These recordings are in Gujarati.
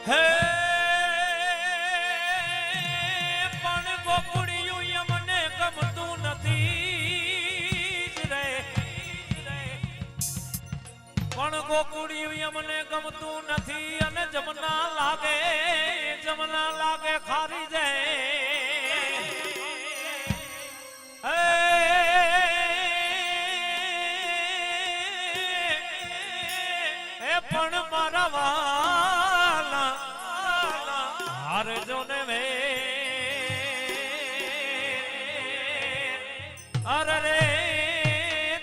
હે પણ ગોકુળિયું મને ગમતું નથી રે, પણ ગોકુળિયું મને ગમતું નથી અને જમના લાગે ખારી જાય. પણ મારા વાલા હારજો ને વે અરે રે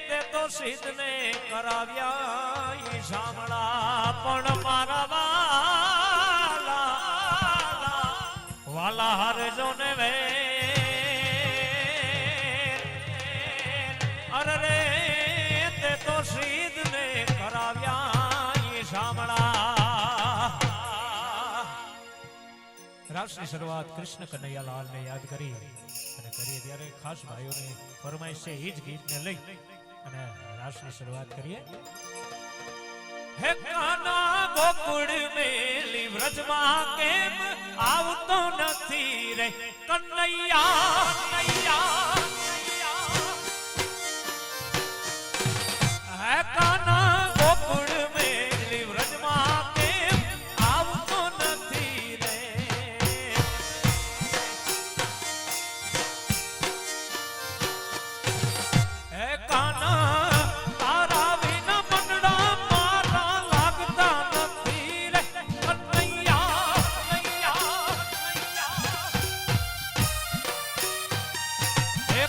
તે તો સિદ્ધ ને કરાવ્યા ઈ સાંભળા પણ મારા વાલા હારજો ને વે અરે રે તે તો સિદ્ધ ને કરાવ્યા રાસની શરૂઆત કૃષ્ણ કનૈયાલાલ ને યાદ કરી અને કરીએ ત્યારે ખાસ ભાઈઓને ફરમાઈશ છે એ જ ગીતને લઈ અને રાસની શરૂઆત કરીએ. હે કાના ગોકુળ મેલી વ્રજમાં કેમ આવતો નથી રે કનૈયા, હે કાના ગોકુળ મેલી વ્રજમાં કેમ આવતો નથી રે, હે કાના તારા વિના મનડા મારા લાગતા નથી રે કનૈયા, હે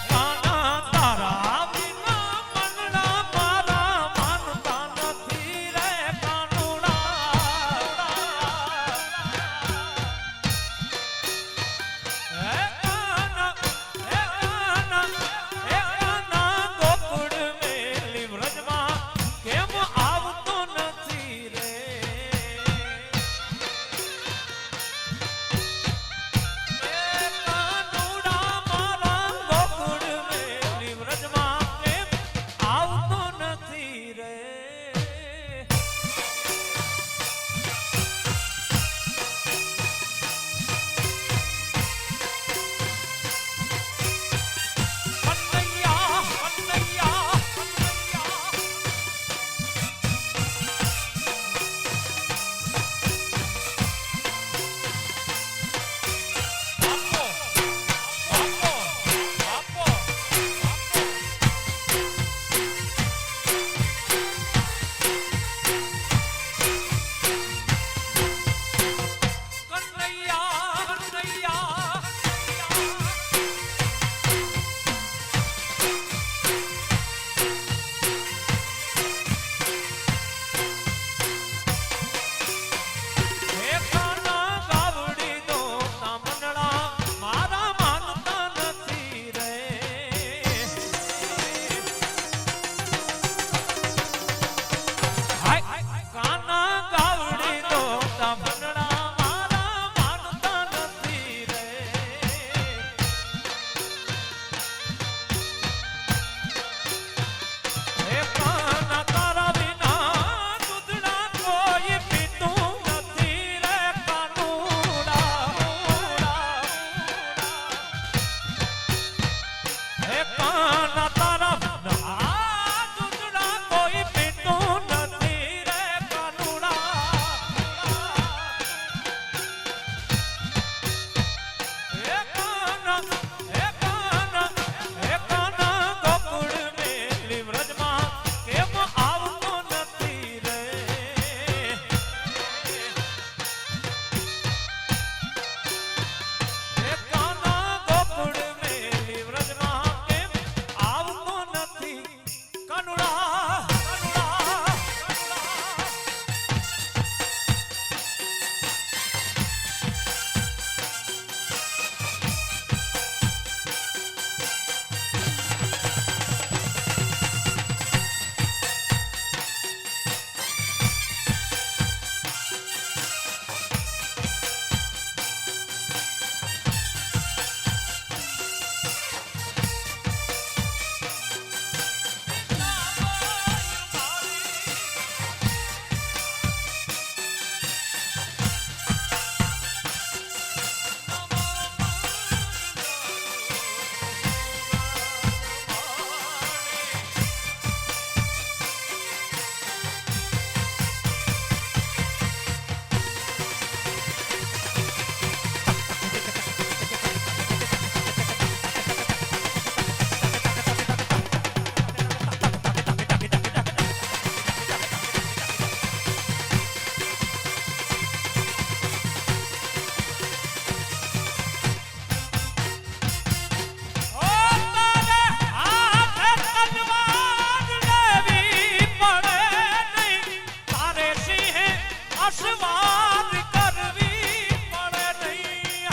અસવાર કરવી પડે નહીં.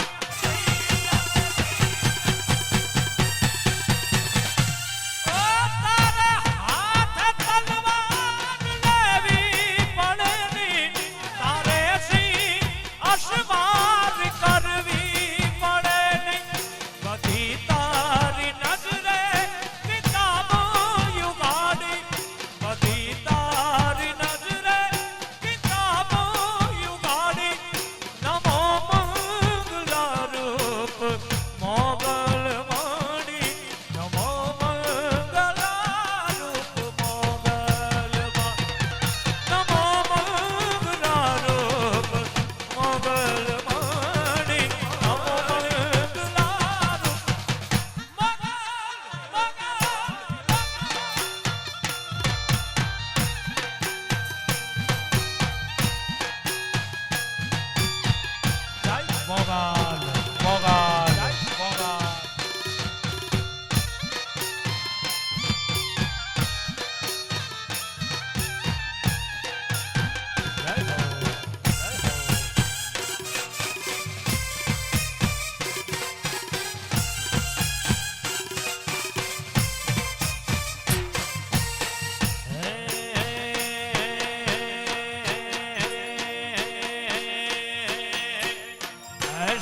ઓ તારે હાથ તલવાર લેવી પડે નહીં. તારે સિંહ અસવાર કરવી પડે નહીં. બધી તારી નજરે કિતાબો યુગાડી. બધી તારી નજરે કિતાબો યુગાડી. નમો મંગલા રૂપ મોગલ વાણી. નમો મંગલા રૂપ મોગલ વાણી. નમો મંગલા રૂપ મોગલ વાણી. નમો મંગલા રૂપ મોગલ મોગલ મોગલ.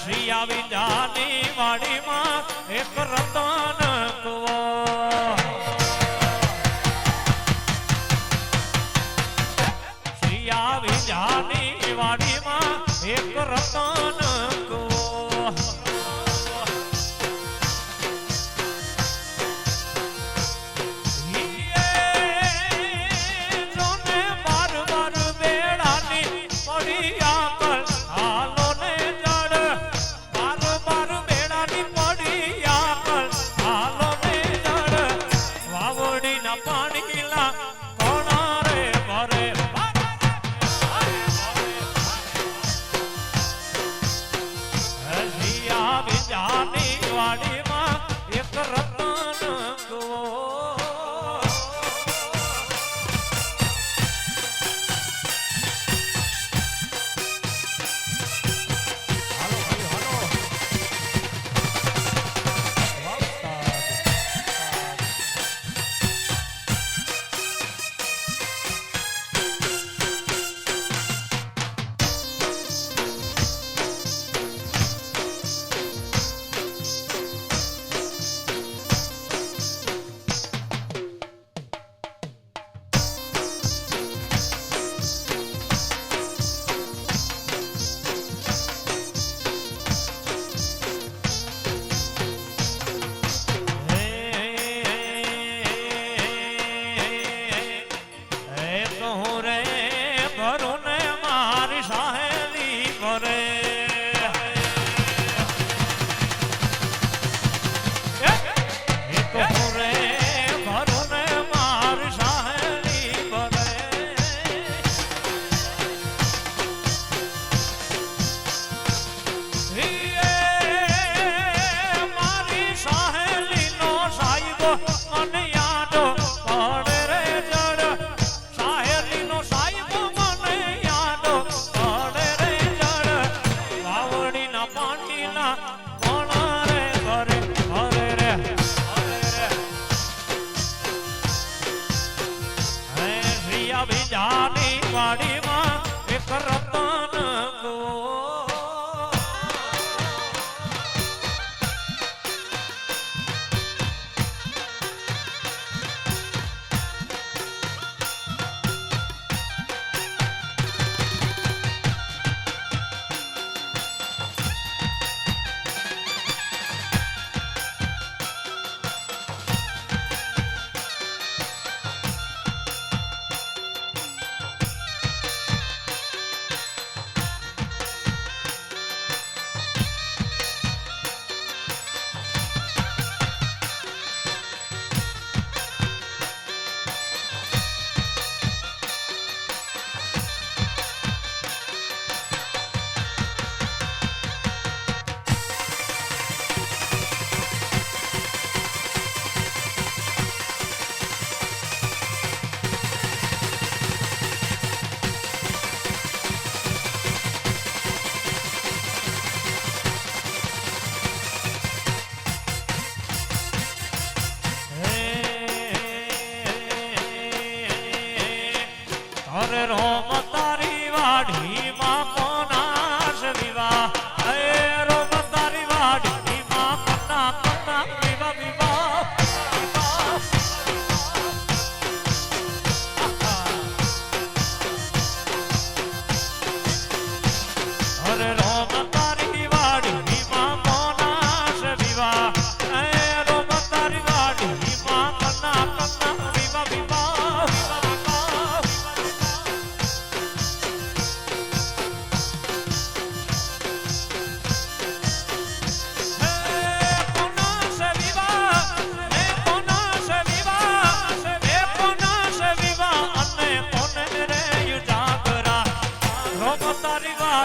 શ્રીયા વિંધાની વાડીમાં એક રતન કુવો. શ્રીયા વિંધાની વાડીમાં એક રતન કુવો. જોને બાર બાર બેડાની પડી આકલ હાલો ને જડ. બાર બાર બેડાની પડી આકલ હાલો ને જડ. વાવડીના પાણીલા કોણા રે ભરે.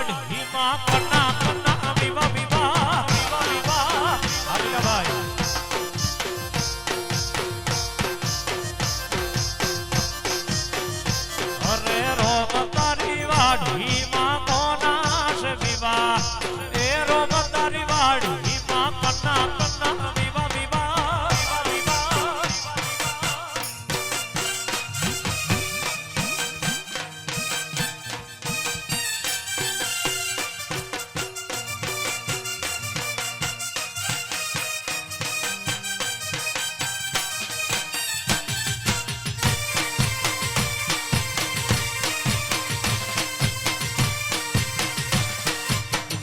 વાડીમાં કના કના વિવા વિવા વિવા વિવા આગળ ભાઈ અરે રોમ તારી વાડીમાં કોના છે વિવા એ રોમ તારી વાડીમાં કના કના વિવા વિવા વિવા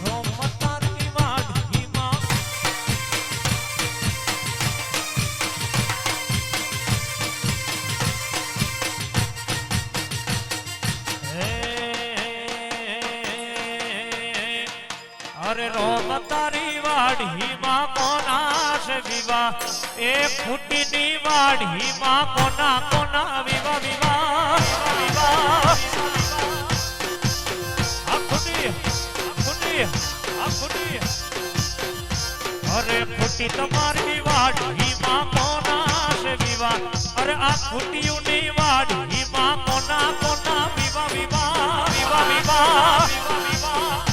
રોમ તારી વાડીમાં અરે રોમ તારી વાડીમાં કોના છે વિવા એ ફૂટીની વાડીમાં કોના કોના વિવા વિવા વિવા આ ફૂટી અરે ફૂટી તમારી વાડીમાં કોના છે વિવા અરે આ ફૂટીઓની વાડીમાં કોના કોના વિવા વિવા વિવા વિવા વિવા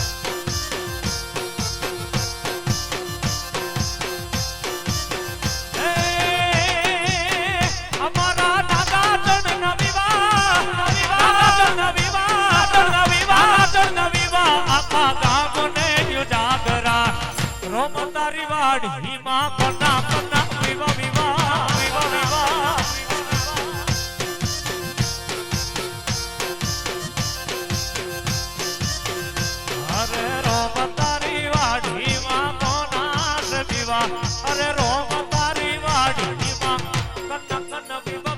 અમારા દાદા ચણ વિવા આખા ગામને જાગરા રોમ તારી વાડીમાં કોના કોના વિવા વિવા વિવા વિવા અરે રોમ તારી વાડીમાં કોના છે વિવા અરે રોમ તારી વાડીમાં કના કના વિવા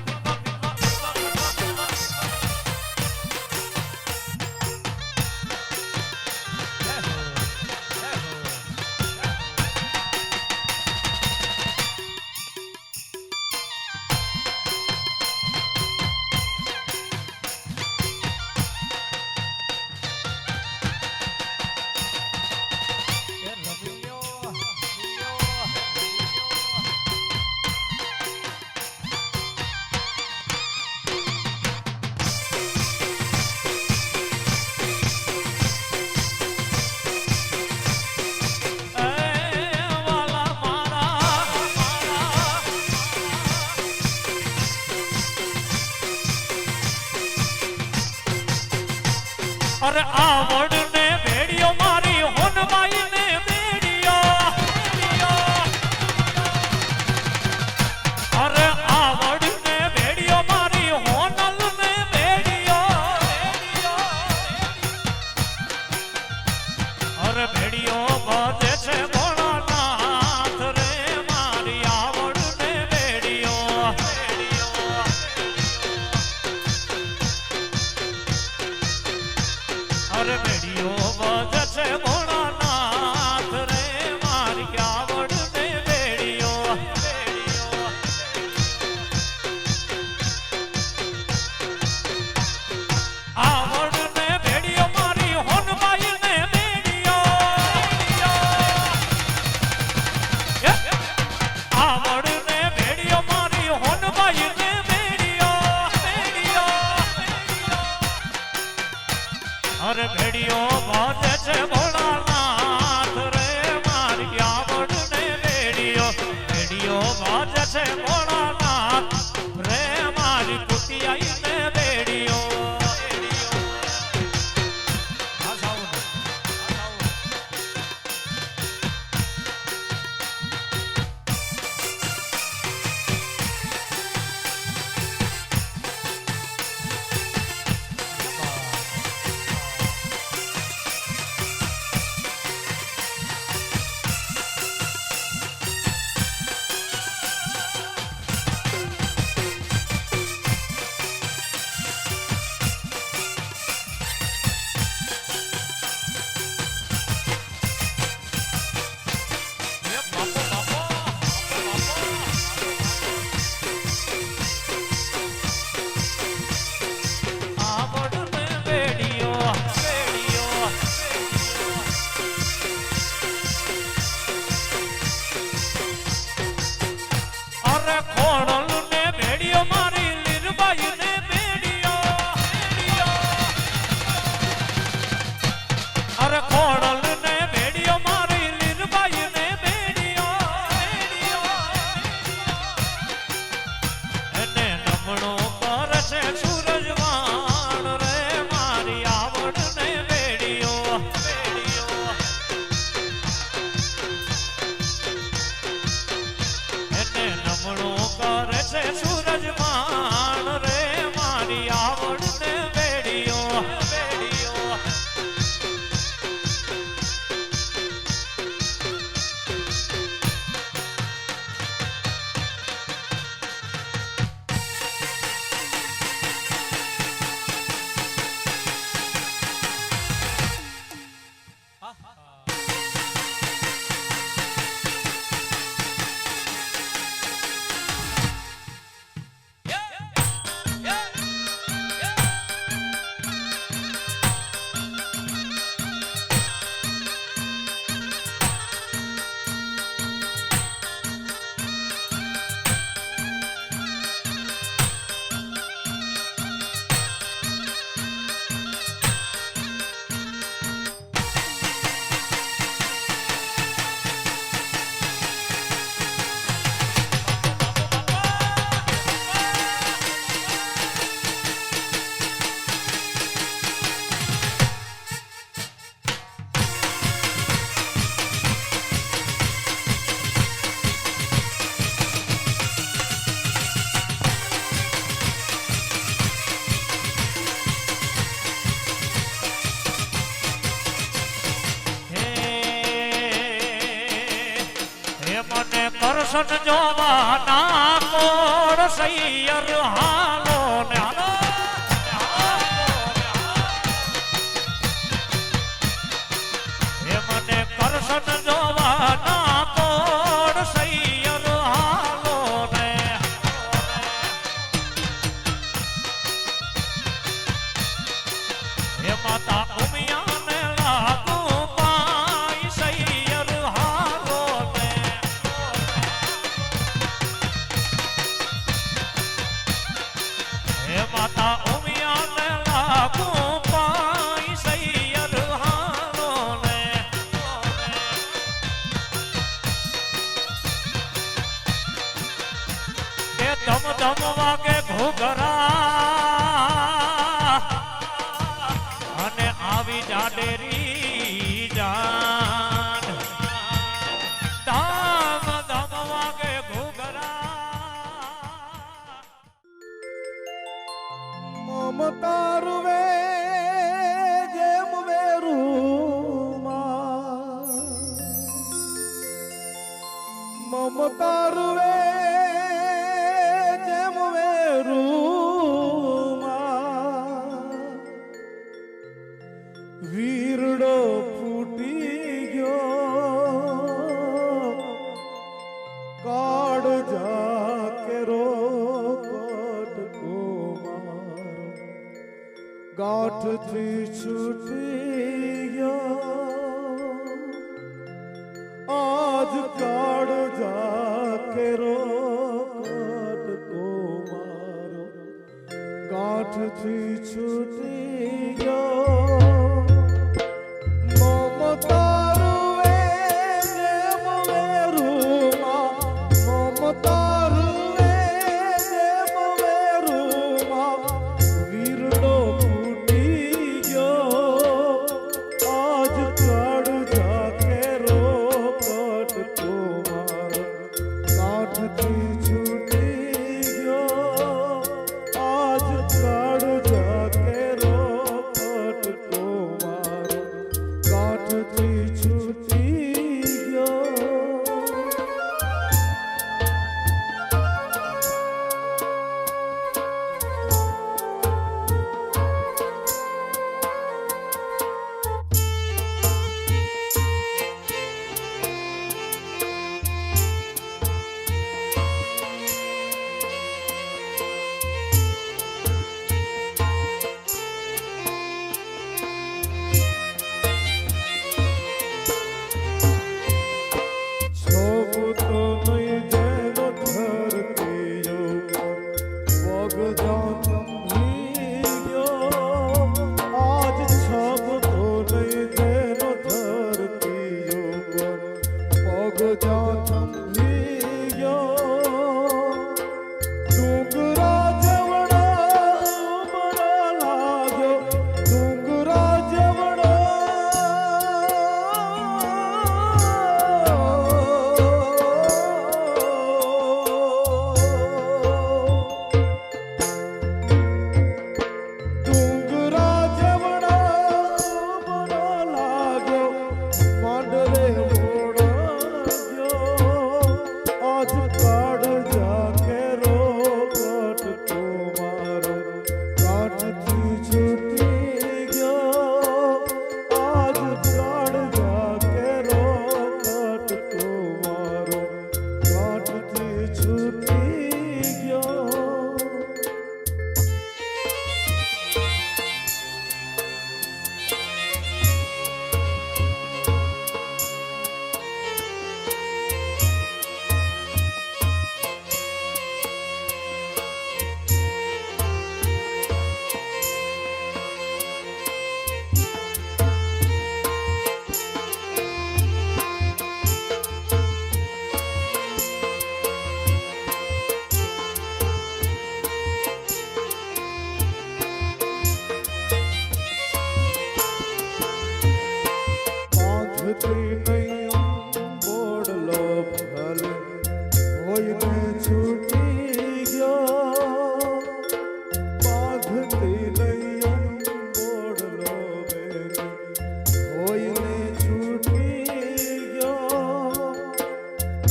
અરે આવડ ને ભેડિયો મારી હોનબાઈ ને ભેડિયો અરે આવડ ને ભેડિયો મારી હોનલ ને ભેડિયો અરે ભેડિયો બધે છે ભોળાનાથ રે મારી આવડ ને ભેડિયો અરે ભેડિયો બધે છે ભોળાનાથ રે મારી આવડ ને ભેડિયો આવડ ને ભેડિયો મારી હોનબાઈ ને ભેડિયો આવડ ને ભેડિયો મારી હોનબાઈ ને અરે ભેડિયો બાજે છે ભોળાનાથ રે મારી આવડ ને ભેડિયો બાજે છે ભોળાનાથ રે મારી કુટિયાઈ ને ભેડિયો કરશન જોવાના કોર સૈયર હાલો ને હાલો એ મને કરશન જોવાના કોર સૈયર હાલો ને એ માતા ઉમિયાને લાગુ પાઈ સૈયર હાલો ને એ માતા ઉમિયાને લાગુ પાઈ સૈયર હાલો ને એ ધમ ધમ વાગે ઘૂઘરા અને આવી જાડેરી જાન ધમ ધમ વાગે ઘૂઘરા મમતારુવે જેમ વેરુમાં મમતારુવે જેમ વેરુમાં વીરડો ફૂટી ગયો કાળ જા કેરો કટકો મારો ગાંઠથી છૂટી ગયો આજ કાળ જા કેરો કટકો મારો ગાંઠથી છૂટી ગયો મમતારુવે જેમ વેરુમાં મમતારુવે જેમ વેરુમાં વીરડો ફૂટી ગયો આજ કાળ જા કેરો કટકો મારો કાંઠથી છૂટી ગયો આજ કાળ જા કેરો કટકો મારો કાંઠથી છૂટી ગયો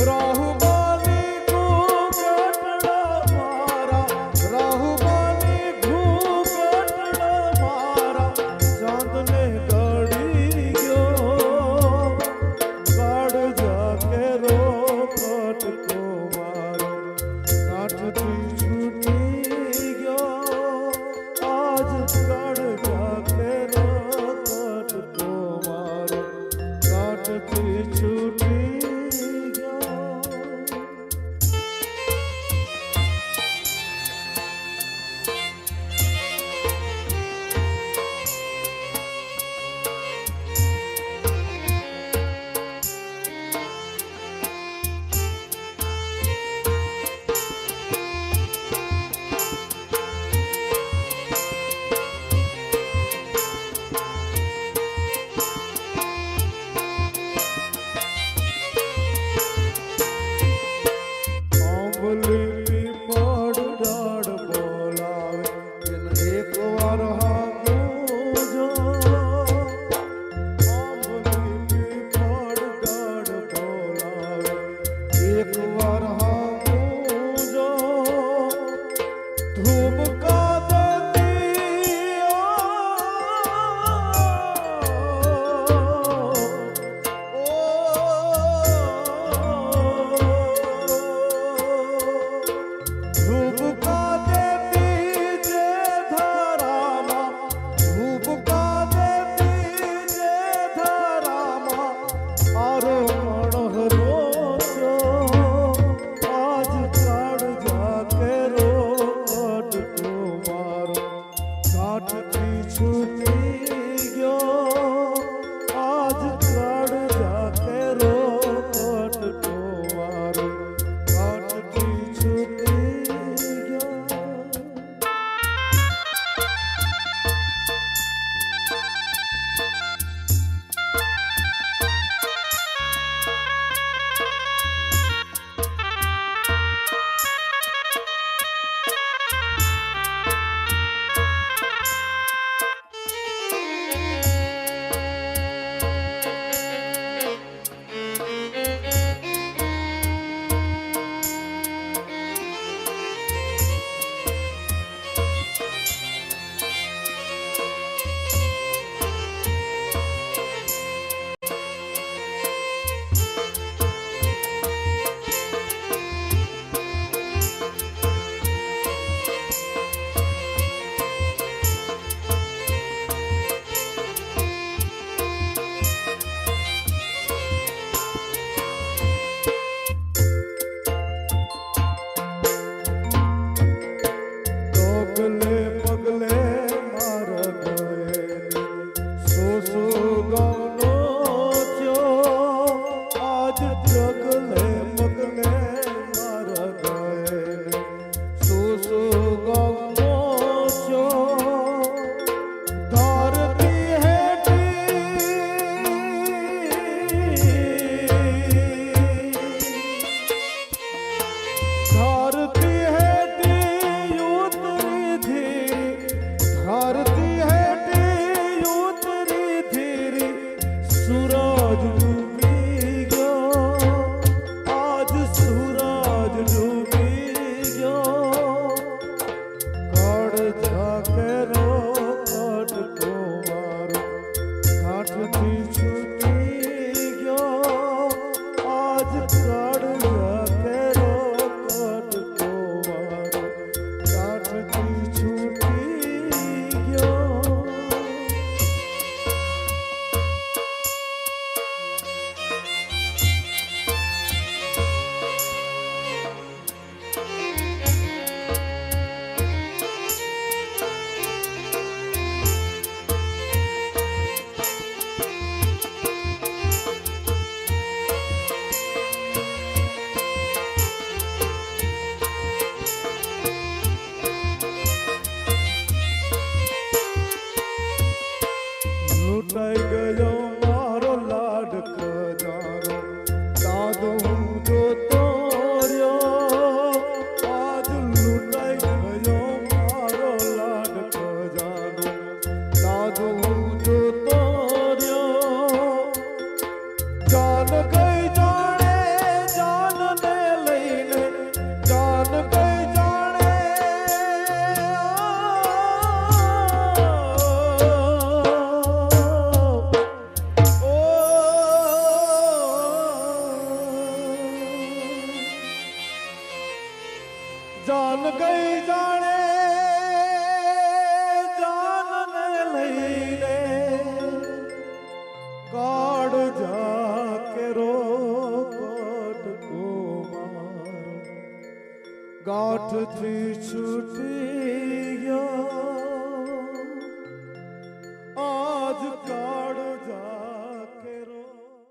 રાહુ બાલી સુ ગામનો થયો આજ જગલે મગલે મારા ગાયને સુ ગામનો થયો ધરતી હેઠી ઉતરી ધીરી ધરતી હેઠી ઉતરી ધીરી સૂરજ ડૂબી ગયો આજ સૂરજ ડૂબી ગયો કડ ઝાકેરો કટકો મારો કાંઠથી છૂટી ગયો આજ કડ ઝાકેરો કટકો મારો કાંઠથી છૂટી ગયો લૂંટાઈ ગયો મારો લાડ ખજાનો દાદો હું જોતો રહ્યો આજ લૂંટાઈ ગયો મારો લાડ ખજાનો દાદો હું જોતો રહ્યો જાન ગઈ જાણે જાનને લઈને જાન ગઈ જાણે જાન ગઈ જાણે જાનને લઈને કાળ ઝાકેરો કટકો મારો ગાંઠથી છૂટી ગયો આજ